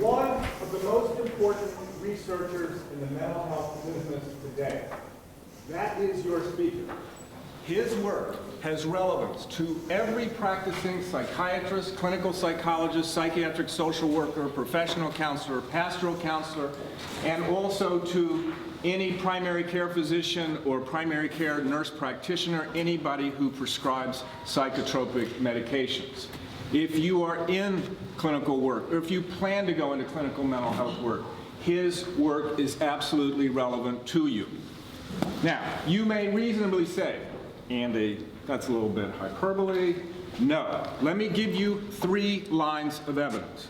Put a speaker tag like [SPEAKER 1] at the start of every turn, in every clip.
[SPEAKER 1] one of the most important researchers in the mental health business today. That is your speaker. His work has relevance to every practicing psychiatrist, clinical psychologist, psychiatric social worker, professional counselor, pastoral counselor, and also to any primary care physician or primary care nurse practitioner, anybody who prescribes psychotropic medications. If you are in clinical work, or if you plan to go into clinical mental health work, his work is absolutely relevant to you. Now, you may reasonably say, Andy, that's a little bit hyperbole. No. Let me give you 3 lines of evidence.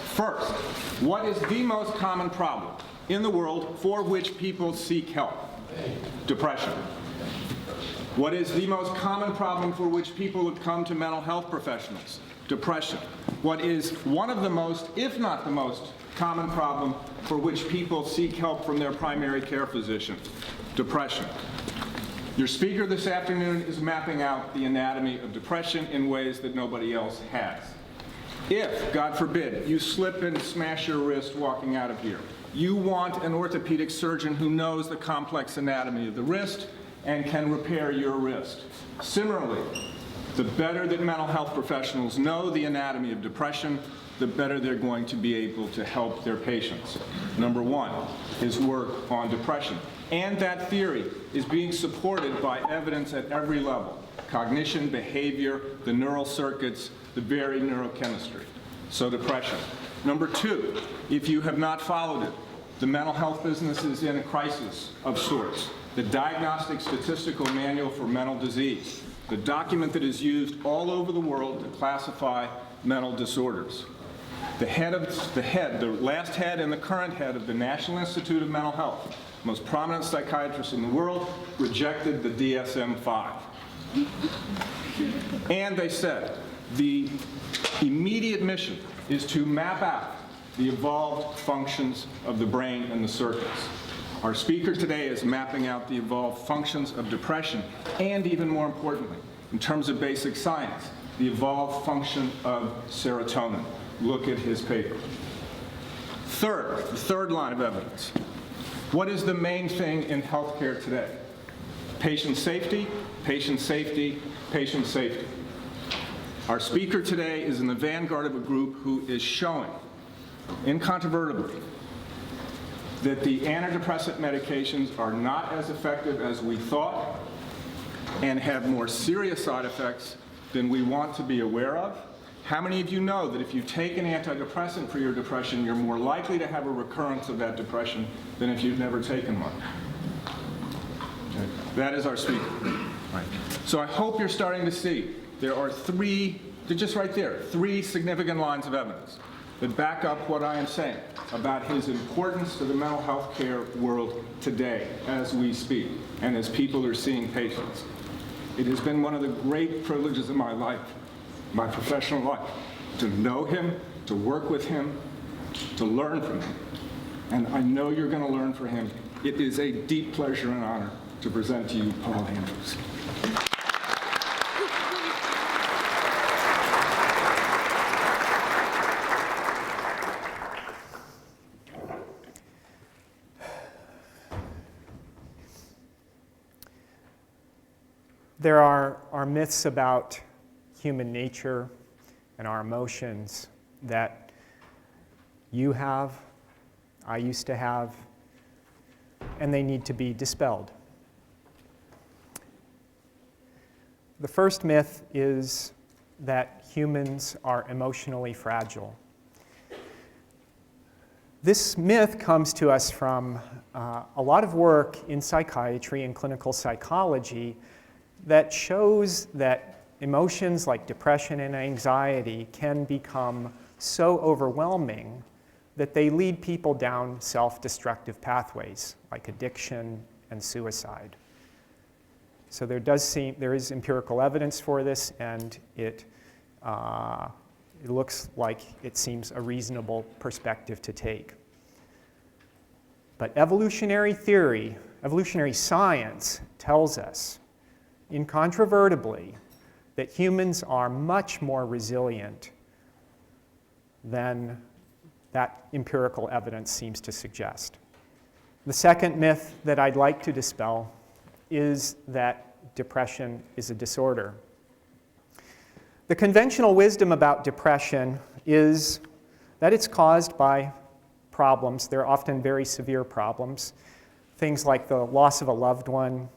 [SPEAKER 1] First, what is the most common problem in the world for which people seek help? Depression. What is the most common problem for which people would come to mental health professionals? Depression. What is one of the most, if not the most, common problem for which people seek help from their primary care physician? Depression. Your speaker this afternoon is mapping out the anatomy of depression in ways that nobody else has. If, God forbid, you slip and smash your wrist walking out of here, you want an orthopedic surgeon who knows the complex anatomy of the wrist and can repair your wrist. Similarly, the better that mental health professionals know the anatomy of depression, the better they're going to be able to help their patients. Number 1 is work on depression. And that theory is being supported by evidence at every level: cognition, behavior, the neural circuits, the very neurochemistry. So depression. Number 2, if you have not followed it, the mental health business is in a crisis of sorts. The Diagnostic Statistical Manual for Mental Disease, the document that is used all over the world to classify mental disorders. The last head and the current head of the National Institute of Mental Health, most prominent psychiatrist in the world, rejected the DSM-5. And they said the immediate mission is to map out the evolved functions of the brain and the circuits. Our speaker today is mapping out the evolved functions of depression, and even more importantly, in terms of basic science, the evolved function of serotonin. Look at his paper. The third line of evidence. What is the main thing in healthcare today? Patient safety, patient safety, patient safety. Our speaker today is in the vanguard of a group who is showing, incontrovertibly, that the antidepressant medications are not as effective as we thought and have more serious side effects than we want to be aware of. How many of you know that if you take an antidepressant for your depression, you're more likely to have a recurrence of that depression than if you've never taken one? Okay. That is our speaker. Right. So I hope you're starting to see there are 3, they're just right there, 3 significant lines of evidence that back up what I am saying about his importance to the mental health care world today as we speak and as people are seeing patients. It has been one of the great privileges of my life, my professional life, to know him, to work with him, to learn from him. And I know you're going to learn from him. It is a deep pleasure and honor to present to you Paul Andrews.
[SPEAKER 2] There are myths about human nature and our emotions that you have, I used to have, and they need to be dispelled. The first myth is that humans are emotionally fragile. This myth comes to us from a lot of work in psychiatry and clinical psychology that shows that emotions like depression and anxiety can become so overwhelming that they lead people down self-destructive pathways like addiction and suicide. So there is empirical evidence for this, and it looks like it seems a reasonable perspective to take. But evolutionary theory, evolutionary science tells us incontrovertibly that humans are much more resilient than that empirical evidence seems to suggest. The second myth that I'd like to dispel is that depression is a disorder. The conventional wisdom about depression is that it's caused by problems. They're often very severe problems. Things like the loss of a loved one,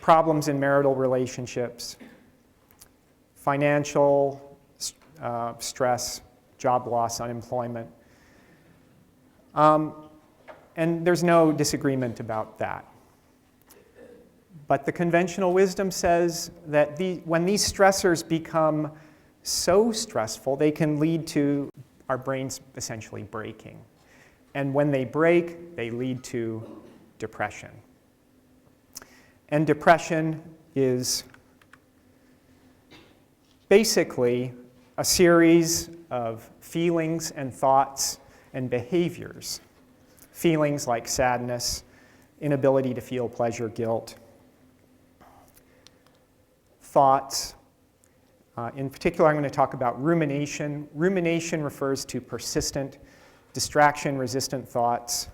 [SPEAKER 2] problems in marital relationships, financial stress, job loss, unemployment. And there's no disagreement about that. But the conventional wisdom says that when these stressors become so stressful, they can lead to our brains essentially breaking. And when they break, they lead to depression. And depression is basically a series of feelings and thoughts and behaviors. Feelings like sadness, inability to feel pleasure, guilt. Thoughts. In particular, I'm going to talk about rumination. Rumination refers to persistent, distraction-resistant thoughts,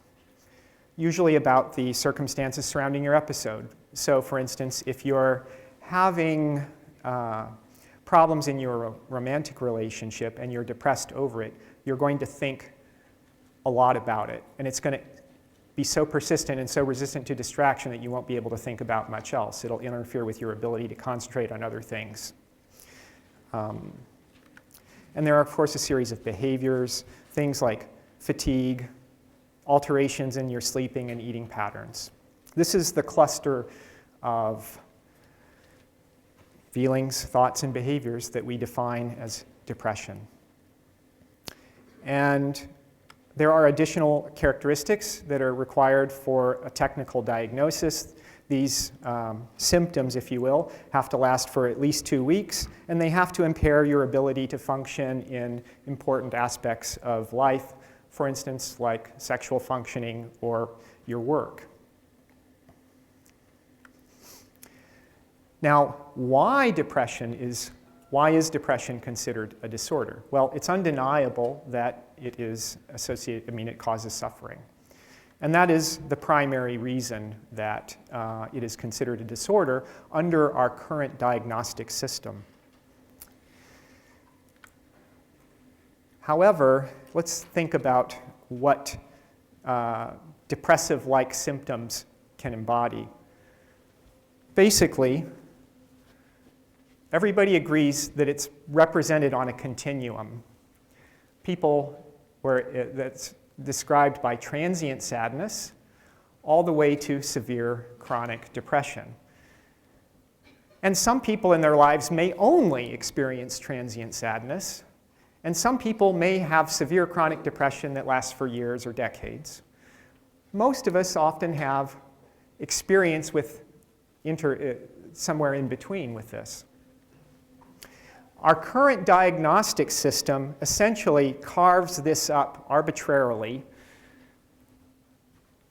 [SPEAKER 2] usually about the circumstances surrounding your episode. So, for instance, if you're having problems in your romantic relationship and you're depressed over it, you're going to think a lot about it. And it's going to be so persistent and so resistant to distraction that you won't be able to think about much else. It'll interfere with your ability to concentrate on other things. And there are, of course, a series of behaviors, things like fatigue, alterations in your sleeping and eating patterns. This is the cluster of feelings, thoughts, and behaviors that we define as depression. And there are additional characteristics that are required for a technical diagnosis. These symptoms, if you will, have to last for at least 2 weeks, and they have to impair your ability to function in important aspects of life, for instance, like sexual functioning or your work. Now, why is depression considered a disorder? Well, it's undeniable that it is associated, it causes suffering. And that is the primary reason that it is considered a disorder under our current diagnostic system. However, let's think about what depressive-like symptoms can embody. Basically, everybody agrees that it's represented on a continuum. That's described by transient sadness all the way to severe chronic depression. And some people in their lives may only experience transient sadness, and some people may have severe chronic depression that lasts for years or decades. Most of us often have experience with somewhere in between with this. Our current diagnostic system essentially carves this up arbitrarily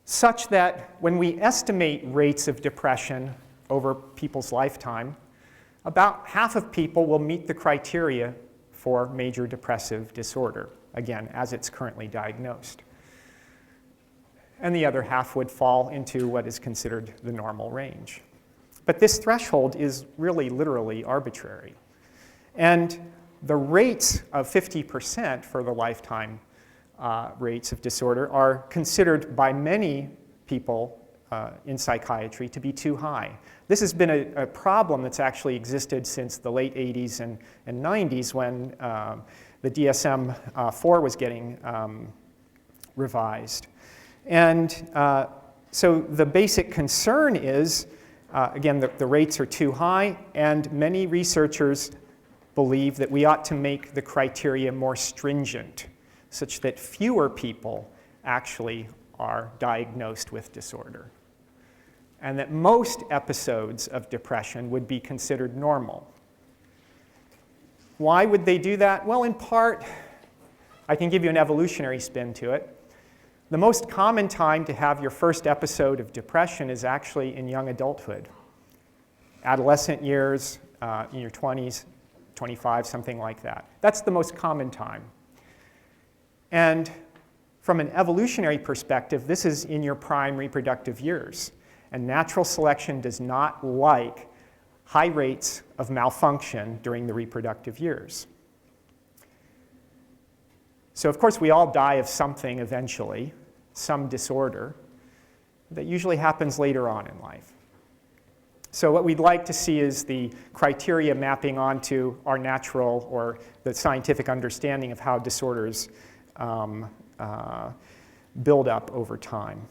[SPEAKER 2] such that when we estimate rates of depression over people's lifetime, about half of people will meet the criteria for major depressive disorder, again, as it's currently diagnosed. And the other half would fall into what is considered the normal range. But this threshold is really literally arbitrary. And the rates of 50% for the lifetime rates of disorder are considered by many people in psychiatry to be too high. This has been a problem that's actually existed since the late 80s and 90s when the DSM-4 was getting revised. And so the basic concern is, again, the rates are too high, and many researchers believe that we ought to make the criteria more stringent, such that fewer people actually are diagnosed with disorder, and that most episodes of depression would be considered normal. Why would they do that? Well, in part, I can give you an evolutionary spin to it. The most common time to have your first episode of depression is actually in young adulthood. Adolescent years, in your 20s, 25, something like that. That's the most common time. And from an evolutionary perspective, this is in your prime reproductive years. And natural selection does not like high rates of malfunction during the reproductive years. So of course, we all die of something eventually, some disorder that usually happens later on in life. So what we'd like to see is the criteria mapping onto our natural or the scientific understanding of how disorders build up over time.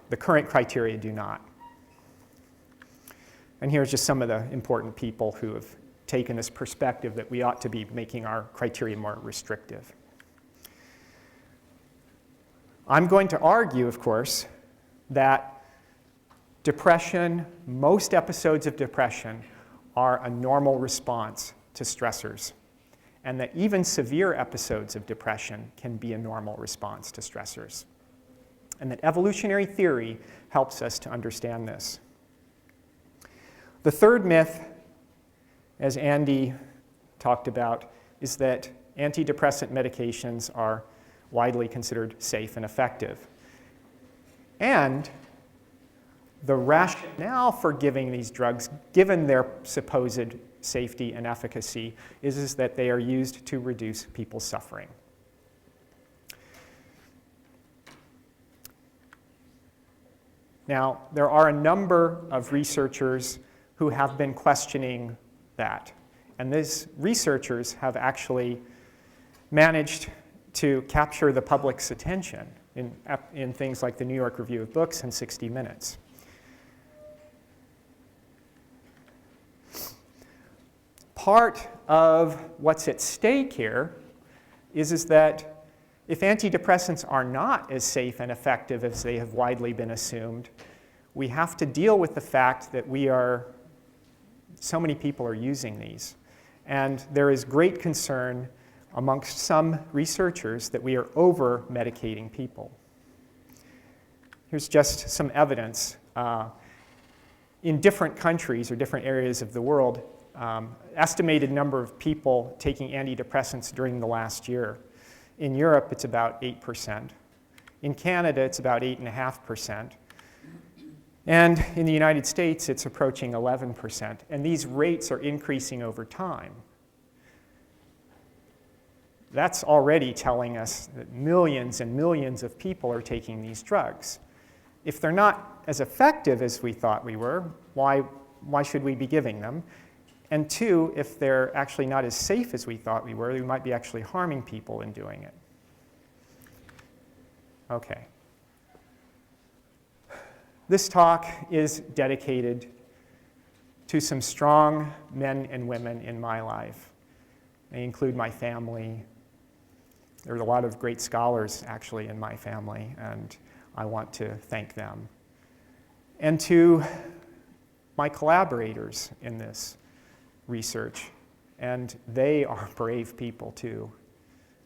[SPEAKER 2] The current criteria do not. And here's just some of the important people who have taken this perspective that we ought to be making our criteria more restrictive. I'm going to argue, of course, that depression, most episodes of depression, are a normal response to stressors, and that even severe episodes of depression can be a normal response to stressors, and that evolutionary theory helps us to understand this. The third myth, as Andy talked about, is that antidepressant medications are widely considered safe and effective. And the rationale for giving these drugs, given their supposed safety and efficacy, is that they are used to reduce people's suffering. Now, there are a number of researchers who have been questioning that. And these researchers have actually managed to capture the public's attention in things like the New York Review of Books and 60 Minutes. Part of what's at stake here is that if antidepressants are not as safe and effective as they have widely been assumed, we have to deal with the fact that so many people are using these. And there is great concern amongst some researchers that we are over-medicating people. Here's just some evidence. In different countries or different areas of the world, estimated number of people taking antidepressants during the last year. In Europe, it's about 8%. In Canada, it's about 8.5%. And in the United States, it's approaching 11%. And these rates are increasing over time. That's already telling us that millions and millions of people are taking these drugs. If they're not as effective as we thought we were, why should we be giving them? And two, if they're actually not as safe as we thought we were, we might be actually harming people in doing it. Okay. This talk is dedicated to some strong men and women in my life. They include my family. There's a lot of great scholars, actually, in my family, and I want to thank them. And to my collaborators in this research, and they are brave people, too.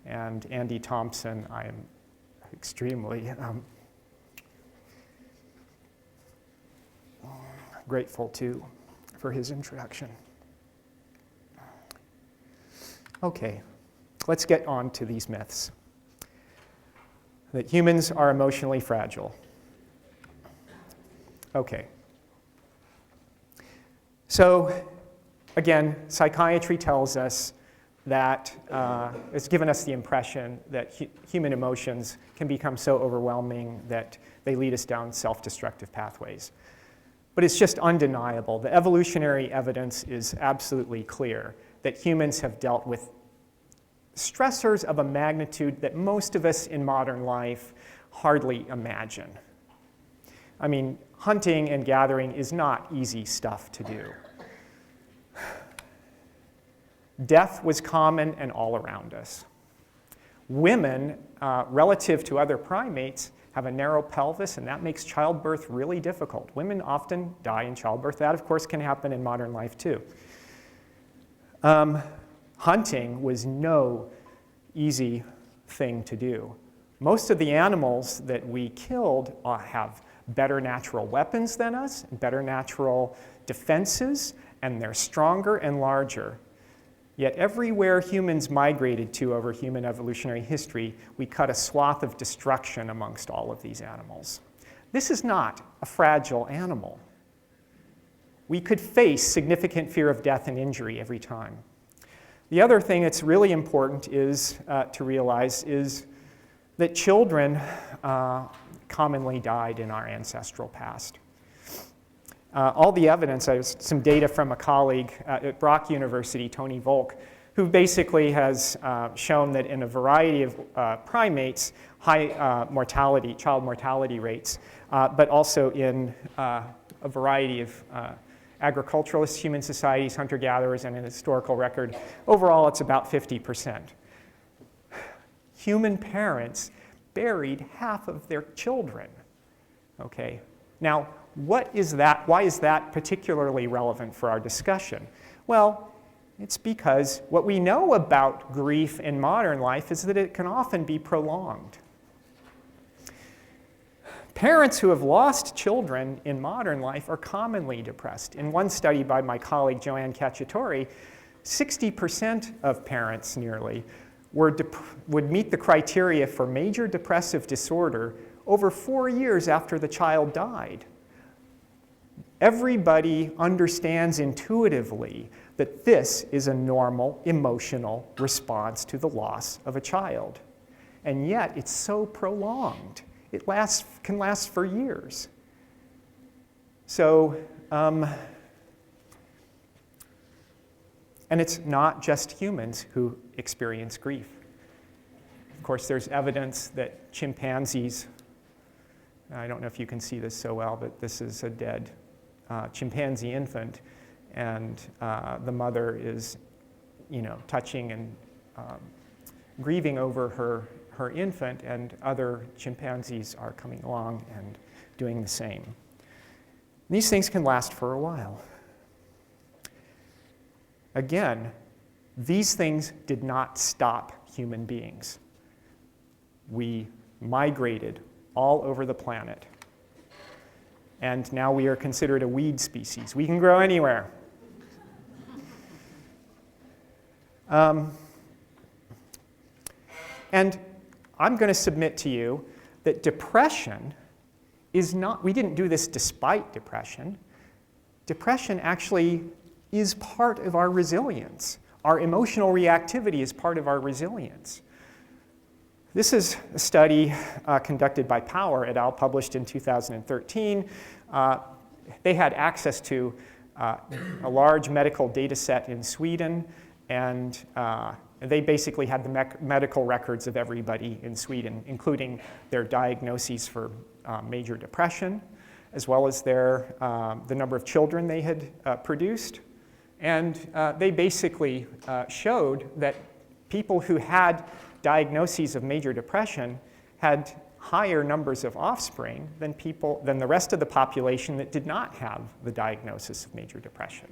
[SPEAKER 2] And Andy Thompson, I am extremely grateful to for his introduction. Okay, let's get on to these myths. That humans are emotionally fragile. Okay. So, again, psychiatry tells us that it's given us the impression that human emotions can become so overwhelming that they lead us down self-destructive pathways. But it's just undeniable. The evolutionary evidence is absolutely clear that humans have dealt with stressors of a magnitude that most of us in modern life hardly imagine. I mean, hunting and gathering is not easy stuff to do. Death was common and all around us. Women, relative to other primates, have a narrow pelvis, and that makes childbirth really difficult. Women often die in childbirth. That, of course, can happen in modern life, too. Hunting was no easy thing to do. Most of the animals that we killed have better natural weapons than us, better natural defenses, and they're stronger and larger. Yet everywhere humans migrated to over human evolutionary history, we cut a swath of destruction amongst all of these animals. This is not a fragile animal. We could face significant fear of death and injury every time. The other thing that's really important is to realize is that children commonly died in our ancestral past. All the evidence, I have some data from a colleague at Brock University, Tony Volk, who basically has shown that in a variety of primates, high mortality, child mortality rates, but also in a variety of agriculturalists, human societies, hunter-gatherers, and an historical record. Overall, it's about 50%. Human parents buried half of their children. Okay. Now, what is that? Why is that particularly relevant for our discussion? Well, it's because what we know about grief in modern life is that it can often be prolonged. Parents who have lost children in modern life are commonly depressed. In one study by my colleague Joanne Cacciatore, 60% of parents nearly would meet the criteria for major depressive disorder over 4 years after the child died. Everybody understands intuitively that this is a normal emotional response to the loss of a child. And yet it's so prolonged. It can last for years. So, and it's not just humans who experience grief. Of course, there's evidence that chimpanzees, I don't know if you can see this so well, but this is a dead chimpanzee infant, and the mother is, touching and grieving over her infant, and other chimpanzees are coming along and doing the same. These things can last for a while. Again, these things did not stop human beings. We migrated all over the planet. And now we are considered a weed species. We can grow anywhere. And I'm going to submit to you that depression is not, we didn't do this despite depression. Depression actually is part of our resilience. Our emotional reactivity is part of our resilience. This is a study conducted by Power et al., published in 2013. They had access to a large medical data set in Sweden, and they basically had the medical records of everybody in Sweden, including their diagnoses for major depression, as well as the number of children they had produced. And they basically showed that people who had diagnoses of major depression had higher numbers of offspring than the rest of the population that did not have the diagnosis of major depression.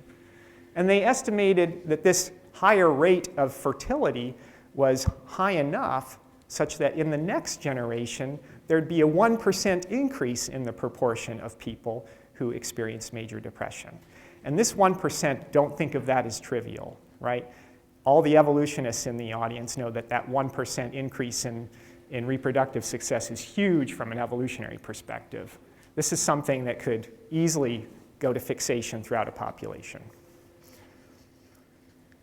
[SPEAKER 2] And they estimated that this higher rate of fertility was high enough such that in the next generation, there'd be a 1% increase in the proportion of people who experienced major depression. And this 1%, don't think of that as trivial, right? All the evolutionists in the audience know that that 1% increase in reproductive success is huge from an evolutionary perspective. This is something that could easily go to fixation throughout a population.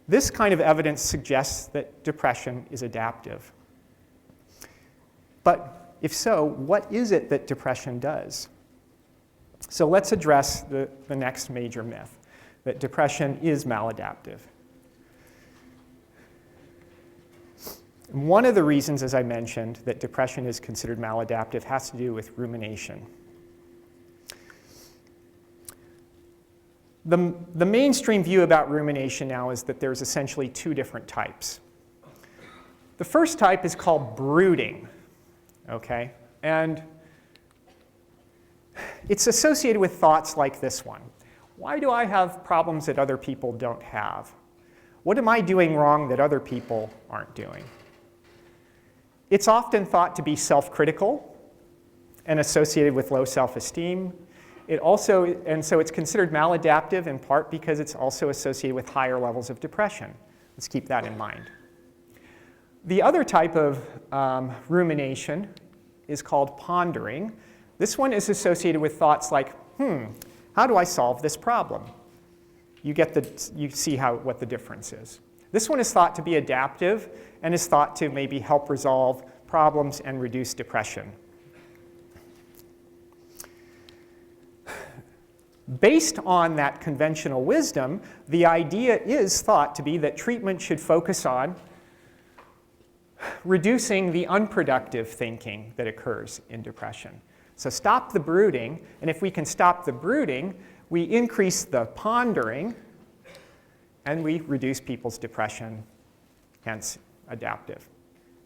[SPEAKER 2] This kind of evidence suggests that depression is adaptive. But if so, what is it that depression does? So let's address the next major myth, that depression is maladaptive. One of the reasons, as I mentioned, that depression is considered maladaptive has to do with rumination. The mainstream view about rumination now is that there's essentially two different types. The first type is called brooding, okay? And it's associated with thoughts like this one. Why do I have problems that other people don't have? What am I doing wrong that other people aren't doing? It's often thought to be self-critical and associated with low self-esteem. And so it's considered maladaptive in part because it's also associated with higher levels of depression. Let's keep that in mind. The other type of rumination is called pondering. This one is associated with thoughts like, how do I solve this problem? You see what the difference is. This one is thought to be adaptive and is thought to maybe help resolve problems and reduce depression. Based on that conventional wisdom, the idea is thought to be that treatment should focus on reducing the unproductive thinking that occurs in depression. So stop the brooding, and if we can stop the brooding, we increase the pondering, and we reduce people's depression, hence adaptive.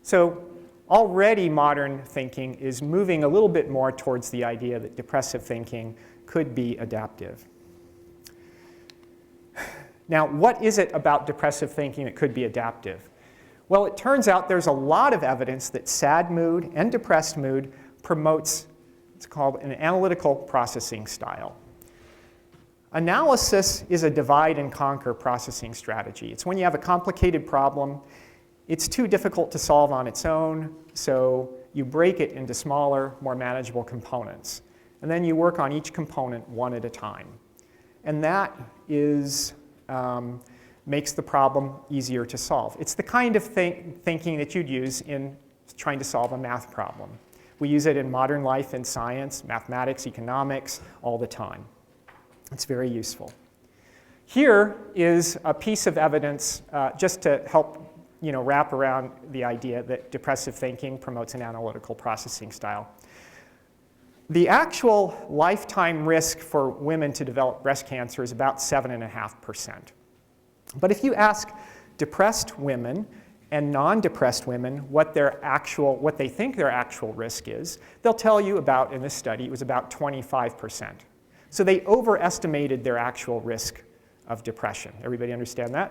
[SPEAKER 2] So already modern thinking is moving a little bit more towards the idea that depressive thinking could be adaptive. Now, what is it about depressive thinking that could be adaptive? Well, it turns out there's a lot of evidence that sad mood and depressed mood promotes, it's called an analytical processing style. Analysis is a divide and conquer processing strategy. It's when you have a complicated problem, it's too difficult to solve on its own, so you break it into smaller, more manageable components. And then you work on each component one at a time. And that makes the problem easier to solve. It's the kind of thinking that you'd use in trying to solve a math problem. We use it in modern life in science, mathematics, economics, all the time. It's very useful. Here is a piece of evidence just to help wrap around the idea that depressive thinking promotes an analytical processing style. The actual lifetime risk for women to develop breast cancer is about 7.5%. But if you ask depressed women and non-depressed women what they think their actual risk is, they'll tell you about, in this study, it was about 25%. So they overestimated their actual risk of depression. Everybody understand that?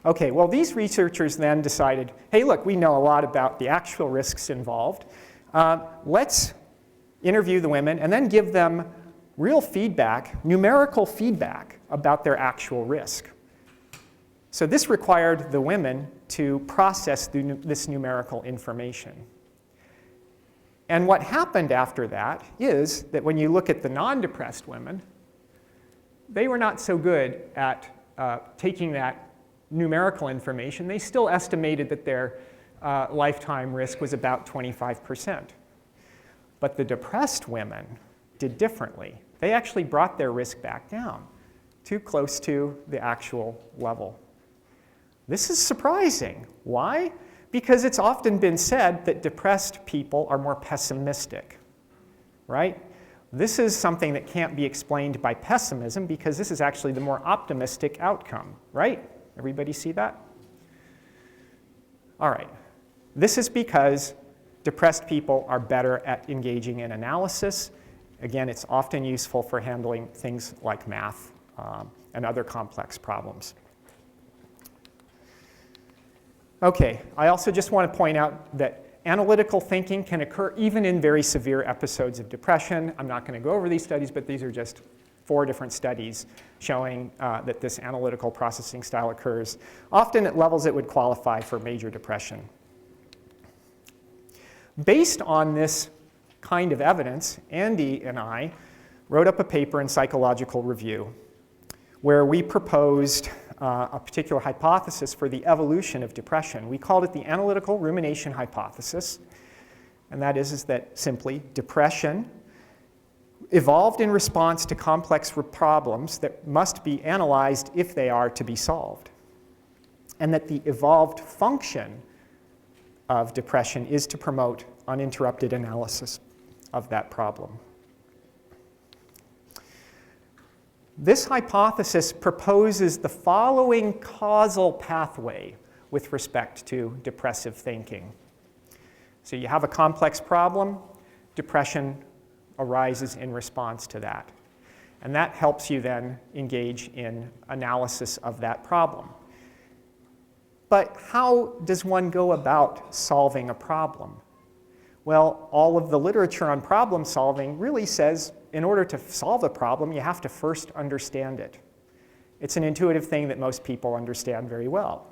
[SPEAKER 2] Okay, well, these researchers then decided, hey, look, we know a lot about the actual risks involved. Let's interview the women and then give them real feedback, numerical feedback about their actual risk. So this required the women to process this numerical information. And what happened after that is that when you look at the non-depressed women, they were not so good at taking that numerical information. They still estimated that their lifetime risk was about 25%. But the depressed women did differently. They actually brought their risk back down, too close to the actual level. This is surprising. Why? Because it's often been said that depressed people are more pessimistic, right? This is something that can't be explained by pessimism because this is actually the more optimistic outcome, right? Everybody see that? All right. This is because depressed people are better at engaging in analysis. Again, it's often useful for handling things like math and other complex problems. Okay, I also just want to point out that analytical thinking can occur even in very severe episodes of depression. I'm not going to go over these studies, but these are just 4 different studies showing that this analytical processing style occurs, often at levels that would qualify for major depression. Based on this kind of evidence, Andy and I wrote up a paper in Psychological Review where we proposed a particular hypothesis for the evolution of depression. We called it the analytical rumination hypothesis, and that is that simply depression evolved in response to complex problems that must be analyzed if they are to be solved, and that the evolved function of depression is to promote uninterrupted analysis of that problem. This hypothesis proposes the following causal pathway with respect to depressive thinking. So you have a complex problem, depression arises in response to that. And that helps you then engage in analysis of that problem. But how does one go about solving a problem? Well, all of the literature on problem solving really says in order to solve a problem, you have to first understand it. It's an intuitive thing that most people understand very well.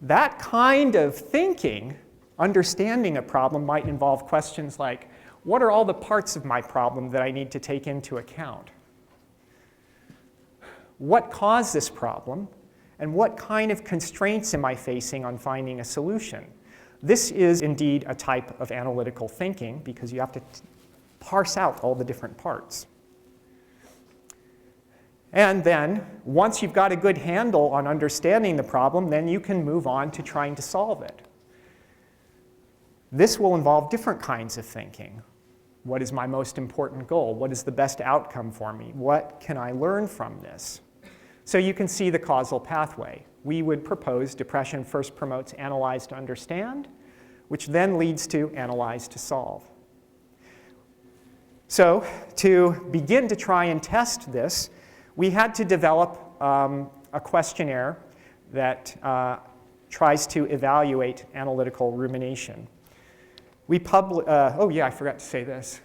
[SPEAKER 2] That kind of thinking, understanding a problem, might involve questions like, what are all the parts of my problem that I need to take into account? What caused this problem? And what kind of constraints am I facing on finding a solution? This is indeed a type of analytical thinking because you have to parse out all the different parts. And then, once you've got a good handle on understanding the problem, then you can move on to trying to solve it. This will involve different kinds of thinking. What is my most important goal? What is the best outcome for me? What can I learn from this? So you can see the causal pathway. We would propose depression first promotes analyze to understand, which then leads to analyze to solve. So to begin to try and test this, we had to develop a questionnaire that tries to evaluate analytical rumination. Oh yeah, I forgot to say this.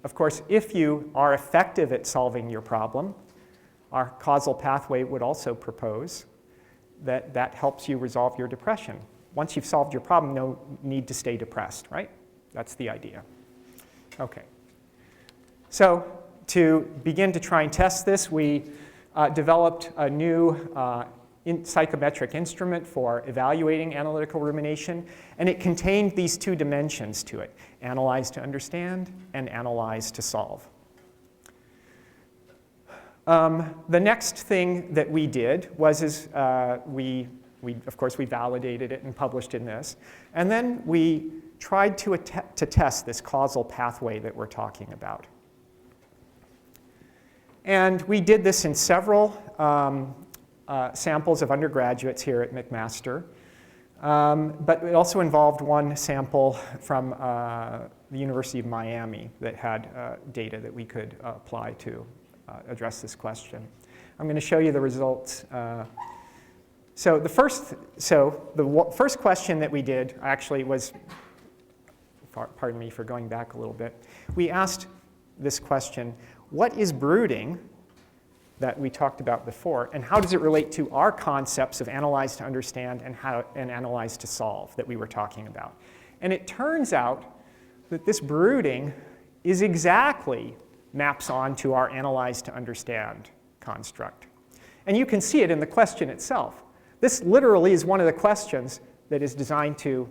[SPEAKER 2] Of course, if you are effective at solving your problem, our causal pathway would also propose that that helps you resolve your depression. Once you've solved your problem, no need to stay depressed, right? That's the idea. Okay. So to begin to try and test this, we developed a new psychometric instrument for evaluating analytical rumination, and it contained these two dimensions to it: analyze to understand and analyze to solve. The next thing that we did was of course, we validated it and published in this, and then we tried to test this causal pathway that we're talking about. And we did this in several samples of undergraduates here at McMaster, but it also involved one sample from the University of Miami that had data that we could apply to address this question. I'm going to show you the results. So the first question that we did actually was, pardon me for going back a little bit, we asked this question: what is brooding that we talked about before, and how does it relate to our concepts of analyze to understand and analyze to solve that we were talking about? And it turns out that this brooding is exactly maps onto our analyze to understand construct. And you can see it in the question itself. This literally is one of the questions that is designed to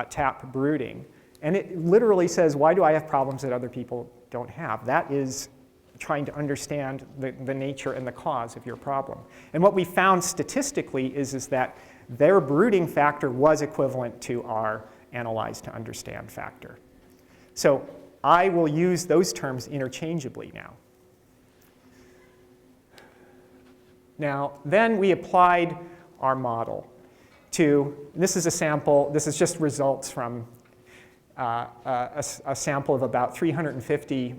[SPEAKER 2] tap brooding. And it literally says, why do I have problems that other people don't have? That is trying to understand the nature and the cause of your problem. And what we found statistically is that their brooding factor was equivalent to our analyze to understand factor. So I will use those terms interchangeably now. Now, then we applied our model to, this is a sample, this is just results from a sample of about 350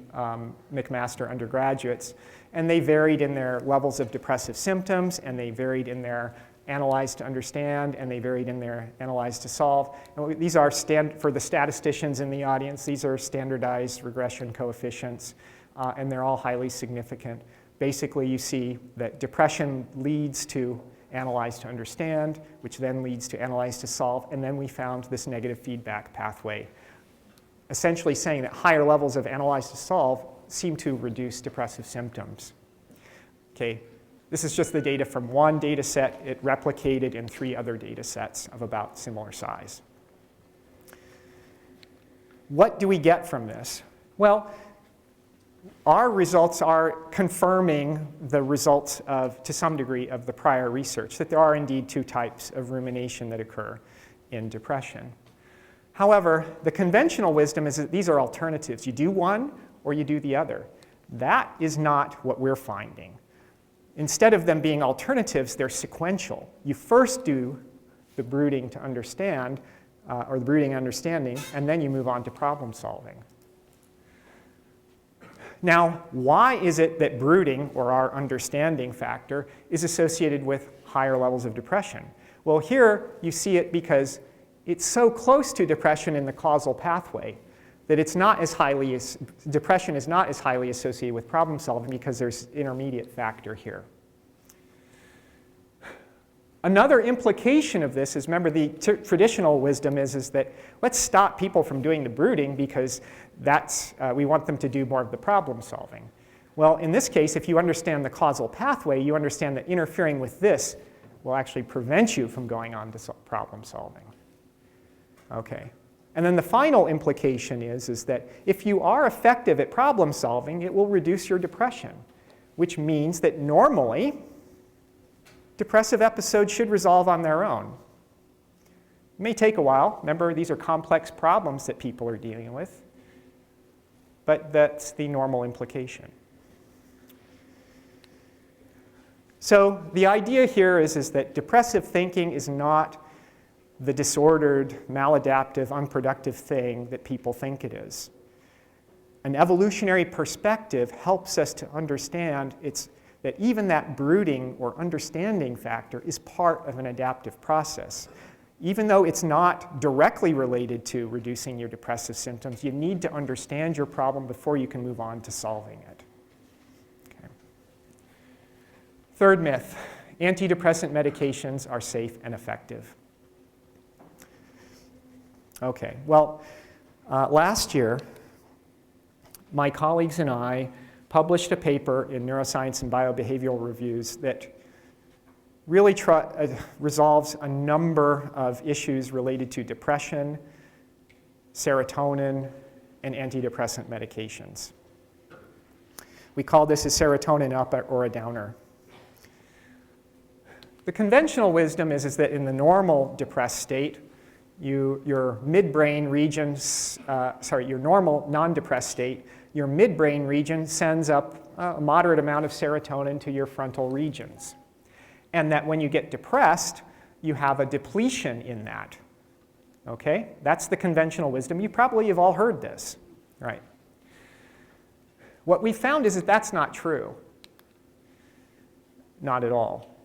[SPEAKER 2] McMaster undergraduates, and they varied in their levels of depressive symptoms, and they varied in their analyze to understand, and they varied in their analyze to solve. And these are, for the statisticians in the audience, these are standardized regression coefficients, and they're all highly significant. Basically, you see that depression leads to analyze to understand, which then leads to analyze to solve, and then we found this negative feedback pathway, essentially saying that higher levels of analyze to solve seem to reduce depressive symptoms. Okay, this is just the data from one data set. It replicated in 3 other data sets of about similar size. What do we get from this? Well, our results are confirming the results of, to some degree, of the prior research, that there are indeed 2 types of rumination that occur in depression. However, the conventional wisdom is that these are alternatives. You do one or you do the other. That is not what we're finding. Instead of them being alternatives, they're sequential. You first do the brooding to understand, or the brooding understanding, and then you move on to problem solving. Now, why is it that brooding, or our understanding factor, is associated with higher levels of depression? Well, here you see it because it's so close to depression in the causal pathway that depression is not as highly associated with problem solving because there's intermediate factor here. Another implication of this is, remember, the traditional wisdom is that let's stop people from doing the brooding because we want them to do more of the problem solving. Well, in this case, if you understand the causal pathway, you understand that interfering with this will actually prevent you from going on to problem solving. Okay. And then the final implication is that if you are effective at problem solving, it will reduce your depression, which means that normally depressive episodes should resolve on their own. It may take a while. Remember, these are complex problems that people are dealing with. But that's the normal implication. So the idea here is that depressive thinking is not the disordered, maladaptive, unproductive thing that people think it is. An evolutionary perspective helps us to understand that even that brooding or understanding factor is part of an adaptive process. Even though it's not directly related to reducing your depressive symptoms, you need to understand your problem before you can move on to solving it. Okay. Third myth, antidepressant medications are safe and effective. Okay, well, last year, my colleagues and I published a paper in Neuroscience and Biobehavioral Reviews that really resolves a number of issues related to depression, serotonin, and antidepressant medications. We call this a serotonin up or a downer. The conventional wisdom is that in the normal depressed state, your midbrain region, your normal non-depressed state, your midbrain region sends up a moderate amount of serotonin to your frontal regions. And that when you get depressed, you have a depletion in that. Okay? That's the conventional wisdom. You probably have all heard this, right? What we found is that that's not true. Not at all.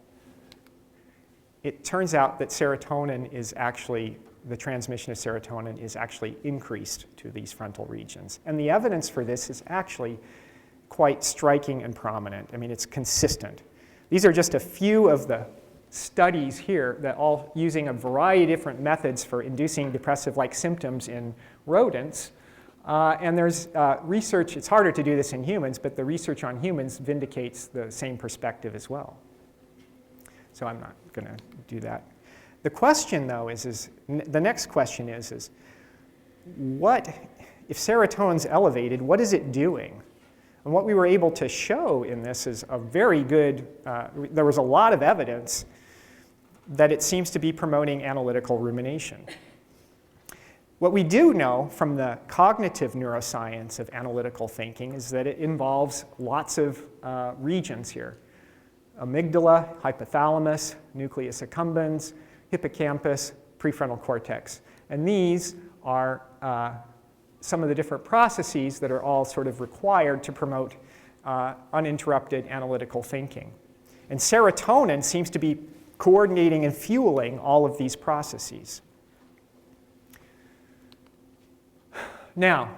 [SPEAKER 2] It turns out that the transmission of serotonin is actually increased to these frontal regions. And the evidence for this is actually quite striking and prominent. I mean, it's consistent. These are just a few of the studies here that all using a variety of different methods for inducing depressive-like symptoms in rodents. And there's research, it's harder to do this in humans, but the research on humans vindicates the same perspective as well. So I'm not going to do that. The question, though, the next question is what, if serotonin's elevated, what is it doing? And what we were able to show in this is a very good, there was a lot of evidence that it seems to be promoting analytical rumination. What we do know from the cognitive neuroscience of analytical thinking is that it involves lots of regions here. Amygdala, hypothalamus, nucleus accumbens, hippocampus, prefrontal cortex. And these are some of the different processes that are all sort of required to promote uninterrupted analytical thinking. And serotonin seems to be coordinating and fueling all of these processes. Now,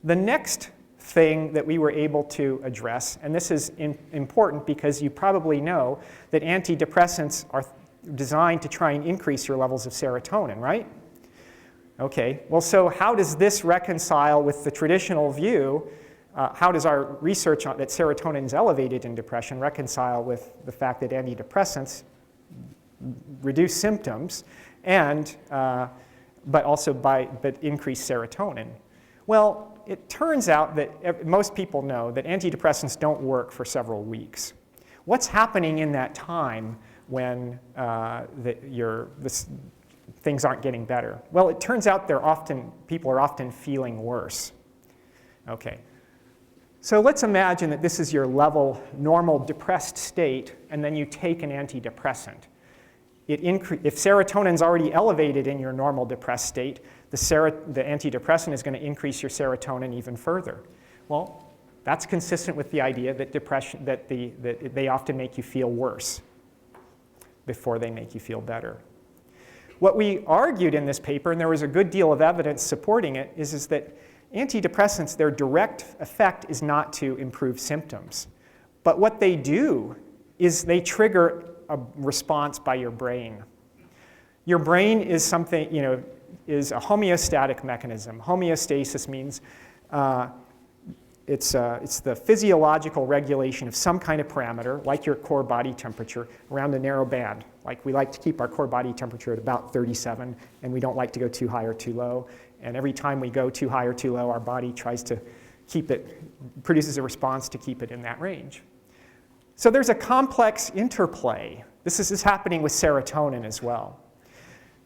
[SPEAKER 2] the next thing that we were able to address, and this is important because you probably know that antidepressants are designed to try and increase your levels of serotonin, right? Okay, well, so how does this reconcile with the traditional view? How does our research on that serotonin is elevated in depression reconcile with the fact that antidepressants reduce symptoms and but increase serotonin? Well, it turns out that most people know that antidepressants don't work for several weeks. What's happening in that time when things aren't getting better? Well, it turns out people are often feeling worse. Okay, so let's imagine that this is your normal depressed state, and then you take an antidepressant. If serotonin's already elevated in your normal depressed state, the antidepressant is going to increase your serotonin even further. Well, that's consistent with the idea that they often make you feel worse before they make you feel better. What we argued in this paper, and there was a good deal of evidence supporting it, is that antidepressants, their direct effect is not to improve symptoms. But what they do is they trigger a response by your brain. Your brain is something, is a homeostatic mechanism. Homeostasis means it's the physiological regulation of some kind of parameter, like your core body temperature, around a narrow band. Like we like to keep our core body temperature at about 37, and we don't like to go too high or too low. And every time we go too high or too low, our body tries to keep it, produces a response to keep it in that range. So there's a complex interplay. This is happening with serotonin as well.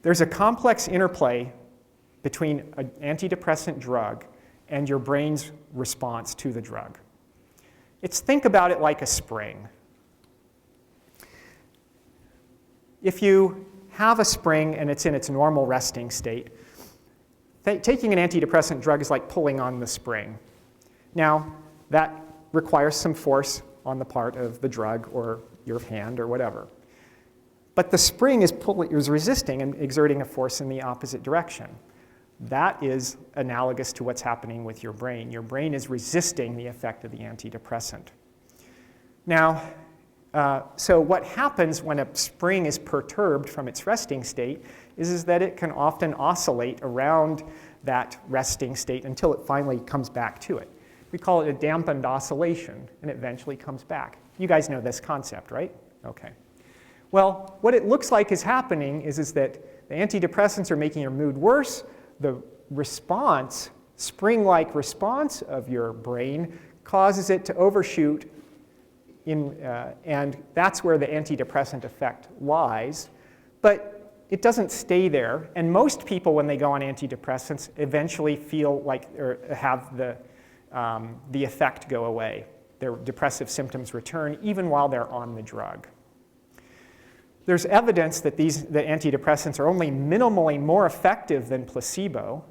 [SPEAKER 2] There's a complex interplay between an antidepressant drug and your brain's response to the drug. Think about it like a spring. If you have a spring and it's in its normal resting state, taking an antidepressant drug is like pulling on the spring. Now, that requires some force on the part of the drug or your hand or whatever. But the spring is resisting and exerting a force in the opposite direction. That is analogous to what's happening with your brain. Your brain is resisting the effect of the antidepressant. Now, so what happens when a spring is perturbed from its resting state is that it can often oscillate around that resting state until it finally comes back to it. We call it a dampened oscillation, and it eventually comes back. You guys know this concept, right? Okay. Well, what it looks like is happening is that the antidepressants are making your mood worse. The response, spring-like response of your brain causes it to overshoot, and that's where the antidepressant effect lies. But it doesn't stay there, and most people, when they go on antidepressants, eventually feel like or have the effect go away. Their depressive symptoms return even while they're on the drug. There's evidence that the antidepressants are only minimally more effective than placebo,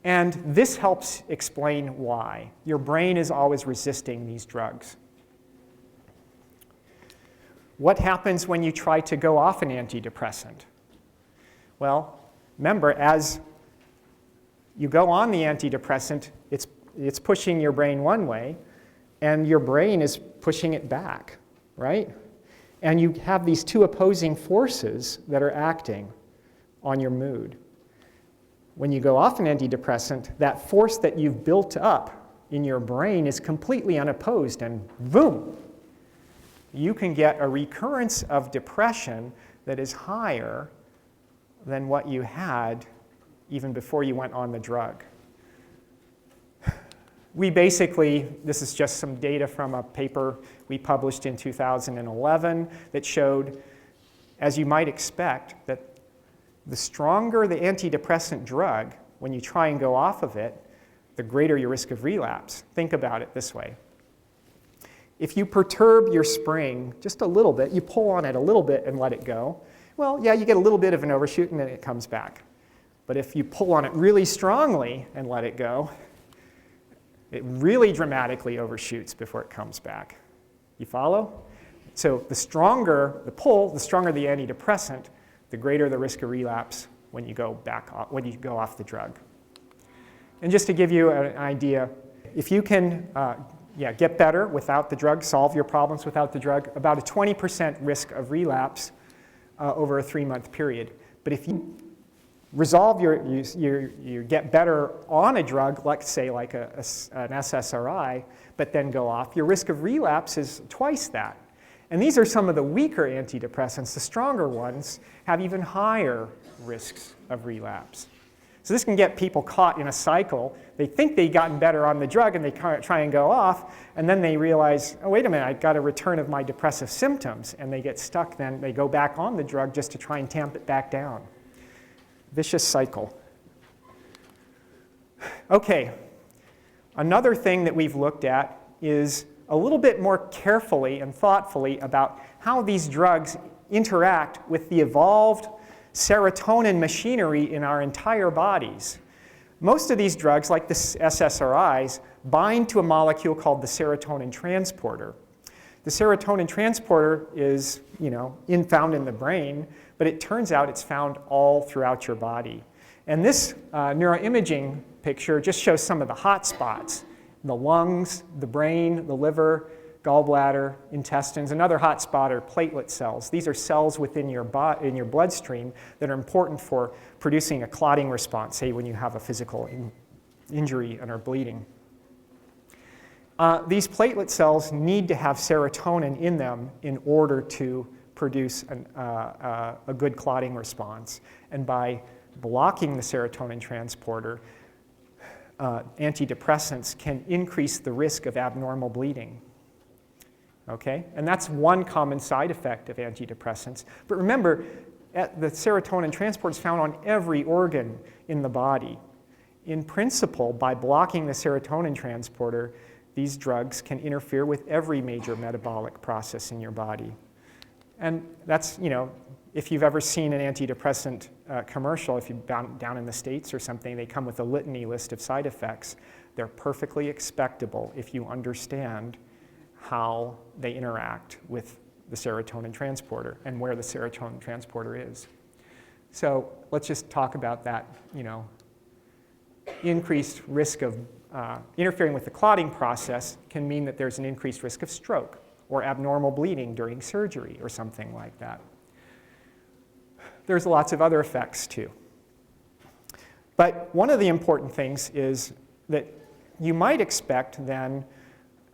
[SPEAKER 2] and this helps explain why. Your brain is always resisting these drugs. What happens when you try to go off an antidepressant? Well, remember, as you go on the antidepressant, it's pushing your brain one way, and your brain is pushing it back, right? And you have these two opposing forces that are acting on your mood. When you go off an antidepressant, that force that you've built up in your brain is completely unopposed, and boom, you can get a recurrence of depression that is higher than what you had even before you went on the drug. We basically, this is just some data from a paper we published in 2011 that showed, as you might expect, that the stronger the antidepressant drug, when you try and go off of it, the greater your risk of relapse. Think about it this way. If you perturb your spring just a little bit, you pull on it a little bit and let it go, well, yeah, you get a little bit of an overshoot and then it comes back. But if you pull on it really strongly and let it go, it really dramatically overshoots before it comes back. You follow? So the stronger the pull, the stronger the antidepressant, the greater the risk of relapse when you go off the drug. And just to give you an idea, if you can get better without the drug, solve your problems without the drug, about a 20% risk of relapse over a 3-month period. But if you resolve you get better on a drug, let's say like an SSRI, but then go off, your risk of relapse is twice that. And these are some of the weaker antidepressants. The stronger ones have even higher risks of relapse. So this can get people caught in a cycle. They think they've gotten better on the drug and they try and go off, and then they realize, oh, wait a minute, I got a return of my depressive symptoms, and they get stuck. Then they go back on the drug just to try and tamp it back down. Vicious cycle. Okay, another thing that we've looked at is a little bit more carefully and thoughtfully about how these drugs interact with the evolved serotonin machinery in our entire bodies. Most of these drugs, like the SSRIs, bind to a molecule called the serotonin transporter. The serotonin transporter is, found in the brain, but it turns out it's found all throughout your body. And this neuroimaging picture just shows some of the hot spots: the lungs, the brain, the liver, gallbladder, intestines. Another hot spot are platelet cells. These are cells within your bloodstream that are important for producing a clotting response, say when you have a physical injury and are bleeding. These platelet cells need to have serotonin in them in order to produce a good clotting response. And by blocking the serotonin transporter, antidepressants can increase the risk of abnormal bleeding. Okay? And that's one common side effect of antidepressants. But remember, the serotonin transport is found on every organ in the body. In principle, by blocking the serotonin transporter, these drugs can interfere with every major metabolic process in your body. And that's, if you've ever seen an antidepressant commercial, if you've been down in the States or something, they come with a litany list of side effects. They're perfectly expectable if you understand how they interact with the serotonin transporter and where the serotonin transporter is. So let's just talk about that, increased risk of interfering with the clotting process can mean that there's an increased risk of stroke or abnormal bleeding during surgery or something like that. There's lots of other effects too. But one of the important things is that you might expect then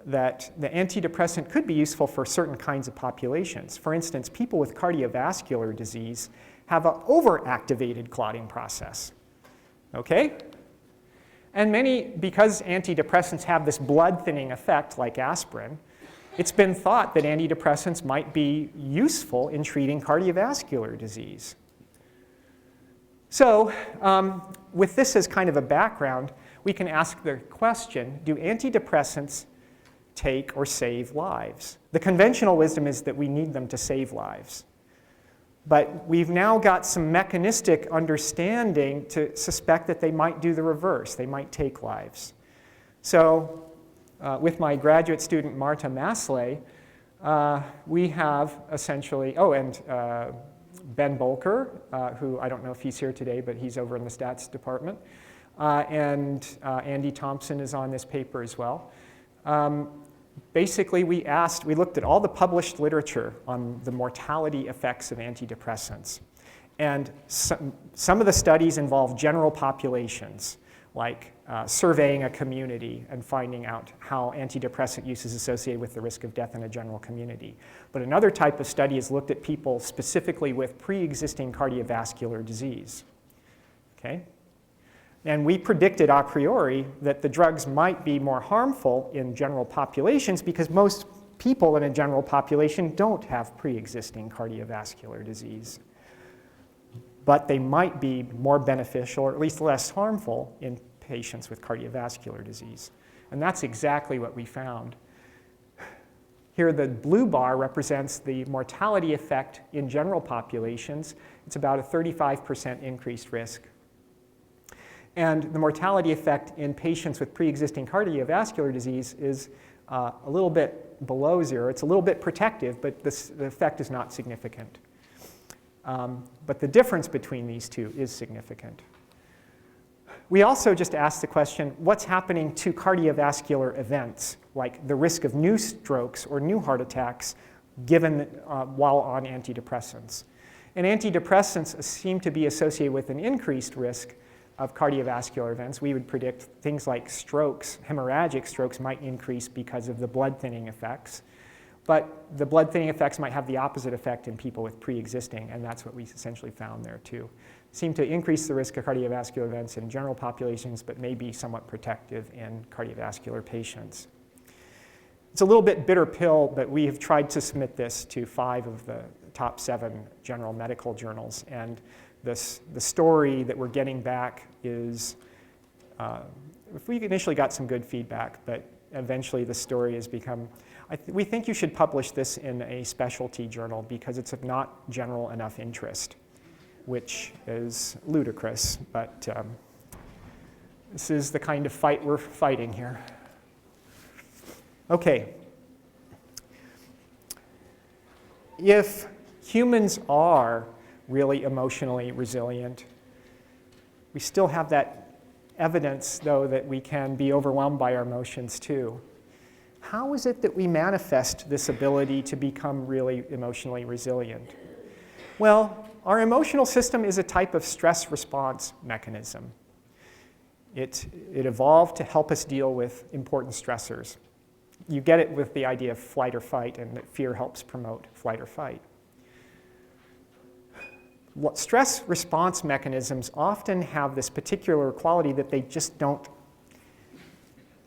[SPEAKER 2] that the antidepressant could be useful for certain kinds of populations. For instance, people with cardiovascular disease have an overactivated clotting process. Okay? And because antidepressants have this blood thinning effect like aspirin, it's been thought that antidepressants might be useful in treating cardiovascular disease. So with this as kind of a background, we can ask the question, do antidepressants take or save lives? The conventional wisdom is that we need them to save lives. But we've now got some mechanistic understanding to suspect that they might do the reverse. They might take lives. So with my graduate student, Marta Masley, we have essentially, and Ben Bolker, who I don't know if he's here today, but he's over in the stats department. And Andy Thompson is on this paper as well. Basically, we looked at all the published literature on the mortality effects of antidepressants. And some of the studies involve general populations, like surveying a community and finding out how antidepressant use is associated with the risk of death in a general community. But another type of study has looked at people specifically with pre-existing cardiovascular disease. Okay? And we predicted a priori that the drugs might be more harmful in general populations because most people in a general population don't have pre-existing cardiovascular disease. But they might be more beneficial or at least less harmful in patients with cardiovascular disease. And that's exactly what we found. Here, the blue bar represents the mortality effect in general populations. It's about a 35% increased risk. And the mortality effect in patients with pre-existing cardiovascular disease is a little bit below zero. It's a little bit protective, but the effect is not significant. But the difference between these two is significant. We also just asked the question, what's happening to cardiovascular events, like the risk of new strokes or new heart attacks given while on antidepressants? And antidepressants seem to be associated with an increased risk of cardiovascular events. We would predict things like strokes, hemorrhagic strokes might increase because of the blood thinning effects. But the blood thinning effects might have the opposite effect in people with pre-existing, and that's what we essentially found there too. Seem to increase the risk of cardiovascular events in general populations, but may be somewhat protective in cardiovascular patients. It's a little bit bitter pill, but we have tried to submit this to 5 of the top 7 general medical journals, and the story that we're getting back is, we initially got some good feedback, but eventually the story has become, we think you should publish this in a specialty journal because it's of not general enough interest, which is ludicrous, but this is the kind of fight we're fighting here. Okay. If humans are really emotionally resilient. We still have that evidence, though, that we can be overwhelmed by our emotions too. How is it that we manifest this ability to become really emotionally resilient? Well, our emotional system is a type of stress response mechanism. It evolved to help us deal with important stressors. You get it with the idea of flight or fight, and that fear helps promote flight or fight. Stress response mechanisms often have this particular quality that they just don't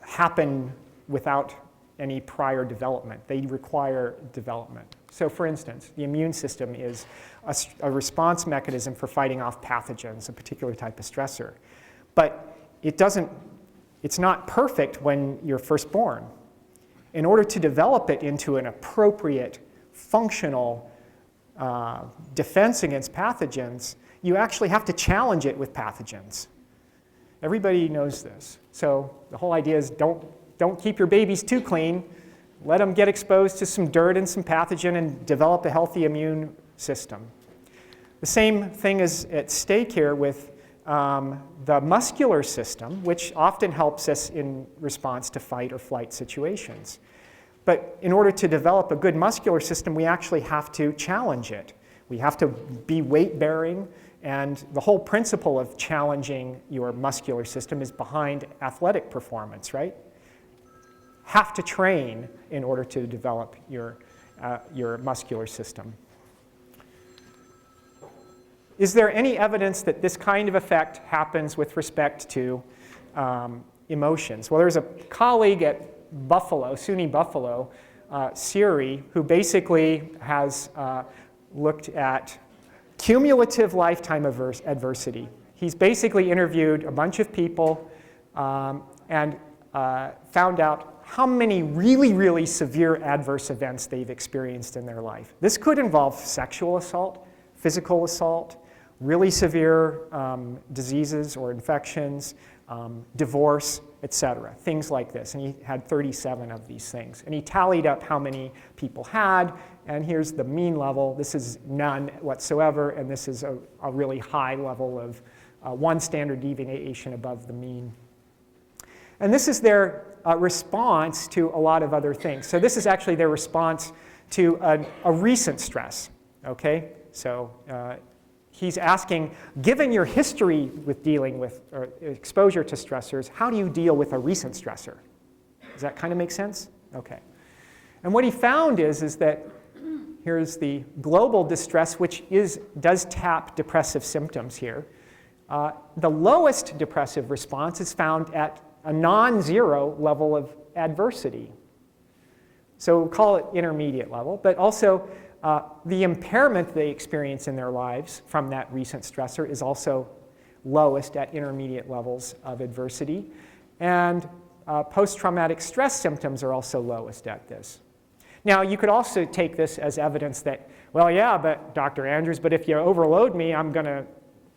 [SPEAKER 2] happen without any prior development. They require development. So for instance, the immune system is a response mechanism for fighting off pathogens, a particular type of stressor. But it's not perfect when you're first born. In order to develop it into an appropriate, functional defense against pathogens, you actually have to challenge it with pathogens. Everybody knows this. So the whole idea is don't keep your babies too clean. Let them get exposed to some dirt and some pathogen and develop a healthy immune system. The same thing is at stake here with the muscular system, which often helps us in response to fight or flight situations. But in order to develop a good muscular system, we actually have to challenge it. We have to be weight-bearing, and the whole principle of challenging your muscular system is behind athletic performance, right? Have to train in order to develop your muscular system. Is there any evidence that this kind of effect happens with respect to emotions? Well, there's a colleague at Buffalo, SUNY Buffalo, Siri, who basically has looked at cumulative lifetime adversity. He's basically interviewed a bunch of people and found out how many really, really severe adverse events they've experienced in their life. This could involve sexual assault, physical assault, really severe diseases or infections, divorce, etc., things like this. And he had 37 of these things. And he tallied up how many people had, and here's the mean level. This is none whatsoever, and this is a really high level of one standard deviation above the mean. And this is their response to a lot of other things. So this is actually their response to a recent stress, okay? So he's asking, given your history with dealing with or exposure to stressors, how do you deal with a recent stressor? Does that kind of make sense? Okay. And what he found is that here's the global distress, which does tap depressive symptoms here. The lowest depressive response is found at a non-zero level of adversity. So we'll call it intermediate level, but also the impairment they experience in their lives from that recent stressor is also lowest at intermediate levels of adversity. And post-traumatic stress symptoms are also lowest at this. Now, you could also take this as evidence that, well, yeah, but Dr. Andrews, but if you overload me,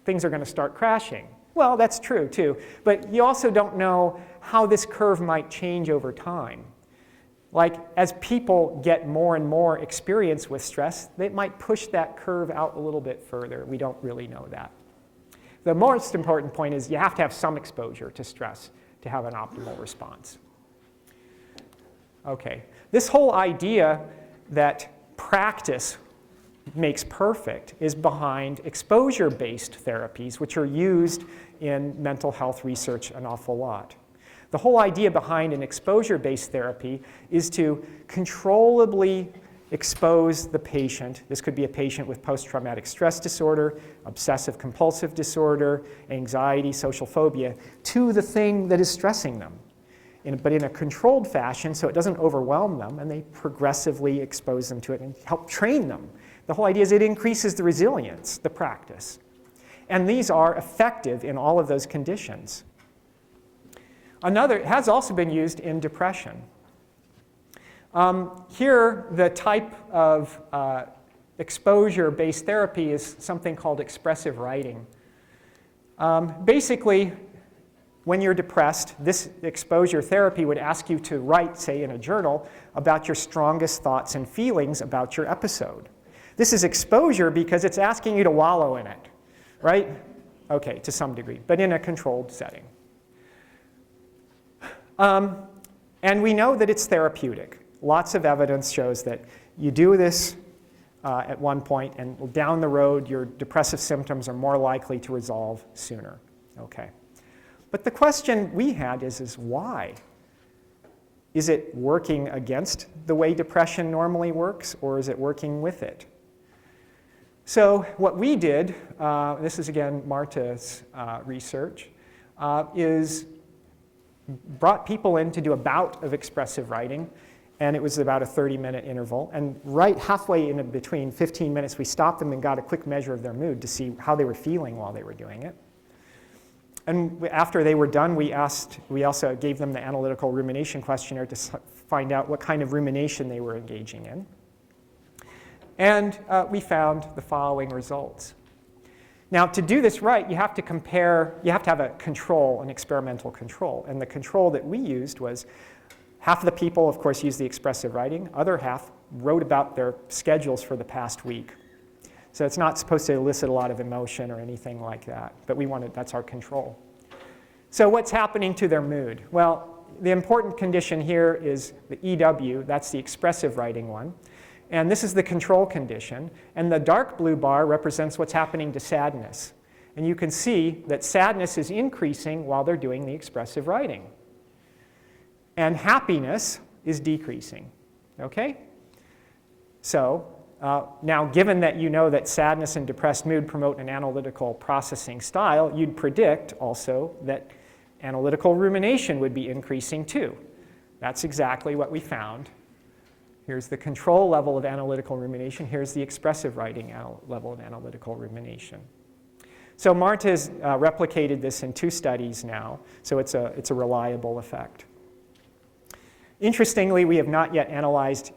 [SPEAKER 2] things are going to start crashing. Well, that's true, too. But you also don't know how this curve might change over time. Like, as people get more and more experience with stress, they might push that curve out a little bit further. We don't really know that. The most important point is you have to have some exposure to stress to have an optimal response. Okay, this whole idea that practice makes perfect is behind exposure-based therapies, which are used in mental health research an awful lot. The whole idea behind an exposure-based therapy is to controllably expose the patient. This could be a patient with post-traumatic stress disorder, obsessive-compulsive disorder, anxiety, social phobia, to the thing that is stressing them, but in a controlled fashion so it doesn't overwhelm them, and they progressively expose them to it and help train them. The whole idea is it increases the resilience, the practice. And these are effective in all of those conditions. It has also been used in depression. Here, the type of exposure-based therapy is something called expressive writing. Basically, when you're depressed, this exposure therapy would ask you to write, say in a journal, about your strongest thoughts and feelings about your episode. This is exposure because it's asking you to wallow in it, right? Okay, to some degree, but in a controlled setting. And we know that it's therapeutic. Lots of evidence shows that you do this at one point, and down the road, your depressive symptoms are more likely to resolve sooner. Okay. But the question we had is why? Is it working against the way depression normally works, or is it working with it? So what we did, this is again Marta's research, is brought people in to do a bout of expressive writing, and it was about a 30-minute interval. And right halfway in between 15 minutes, we stopped them and got a quick measure of their mood to see how they were feeling while they were doing it. And after they were done, we also gave them the analytical rumination questionnaire to find out what kind of rumination they were engaging in. And we found the following results. Now, to do this right, you have to have a control, an experimental control. And the control that we used was half of the people, of course, used the expressive writing. Other half wrote about their schedules for the past week. So it's not supposed to elicit a lot of emotion or anything like that, but that's our control. So what's happening to their mood? Well, the important condition here is the EW, that's the expressive writing one. And this is the control condition. And the dark blue bar represents what's happening to sadness. And you can see that sadness is increasing while they're doing the expressive writing. And happiness is decreasing. Okay? So now, given that you know that sadness and depressed mood promote an analytical processing style, you'd predict also that analytical rumination would be increasing too. That's exactly what we found. Here's the control level of analytical rumination. Here's the expressive writing level of analytical rumination. So Marta has replicated this in 2 studies now, so it's a reliable effect. Interestingly, we have not yet analyzed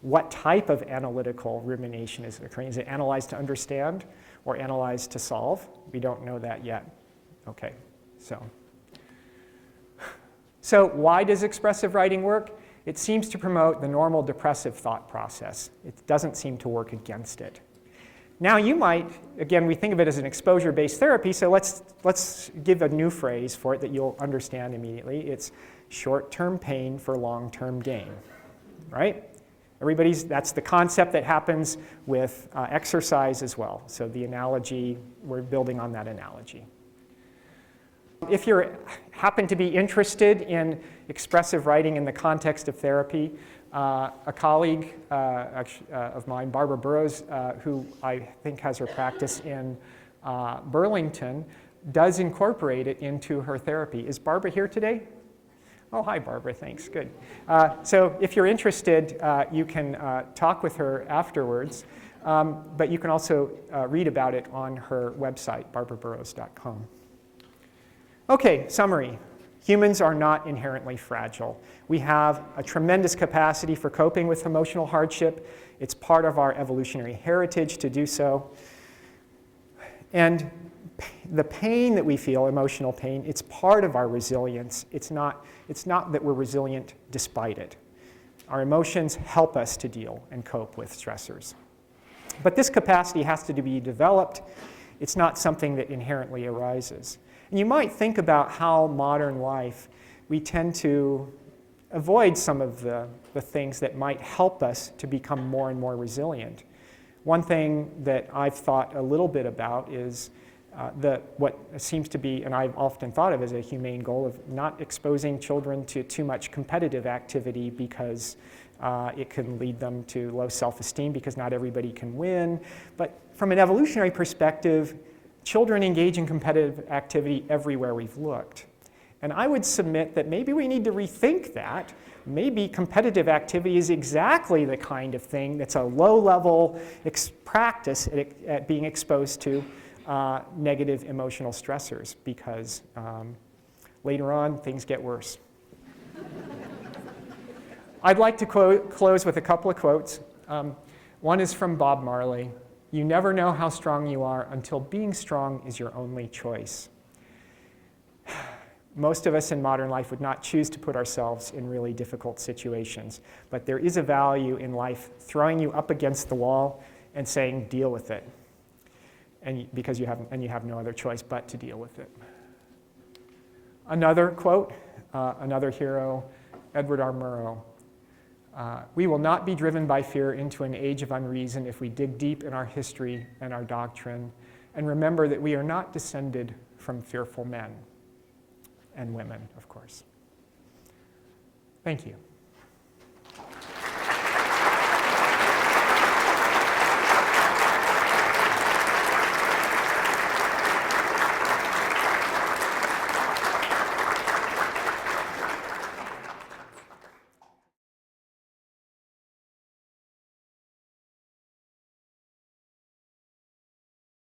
[SPEAKER 2] what type of analytical rumination is occurring. Is it analyzed to understand or analyzed to solve? We don't know that yet. Okay, so why does expressive writing work? It seems to promote the normal depressive thought process. It doesn't seem to work against it. Now you might, again, we think of it as an exposure-based therapy, so let's give a new phrase for it that you'll understand immediately. It's short-term pain for long-term gain, right? That's the concept that happens with exercise as well. So the analogy, we're building on that analogy. If you happen to be interested in expressive writing in the context of therapy, a colleague of mine, Barbara Burrows, who I think has her practice in Burlington, does incorporate it into her therapy. Is Barbara here today? Oh, hi, Barbara. Thanks. Good. So if you're interested, you can talk with her afterwards, but you can also read about it on her website, barbaraburrows.com. Okay, summary. Humans are not inherently fragile. We have a tremendous capacity for coping with emotional hardship. It's part of our evolutionary heritage to do so. And the pain that we feel, emotional pain, it's part of our resilience. It's not that we're resilient despite it. Our emotions help us to deal and cope with stressors. But this capacity has to be developed. It's not something that inherently arises. And you might think about how modern life, we tend to avoid some of the things that might help us to become more and more resilient. One thing that I've thought a little bit about is what seems to be, and I've often thought of as a humane goal, of not exposing children to too much competitive activity because it can lead them to low self-esteem because not everybody can win. But from an evolutionary perspective, children engage in competitive activity everywhere we've looked. And I would submit that maybe we need to rethink that. Maybe competitive activity is exactly the kind of thing that's a low-level practice at being exposed to negative emotional stressors, because later on, things get worse. I'd like to close with a couple of quotes. One is from Bob Marley. "You never know how strong you are until being strong is your only choice." Most of us in modern life would not choose to put ourselves in really difficult situations, but there is a value in life throwing you up against the wall and saying, deal with it. And because you have no other choice but to deal with it. Another quote, another hero, Edward R. Murrow. We will not be driven by fear into an age of unreason if we dig deep in our history and our doctrine and remember that we are not descended from fearful men and women, of course. Thank you.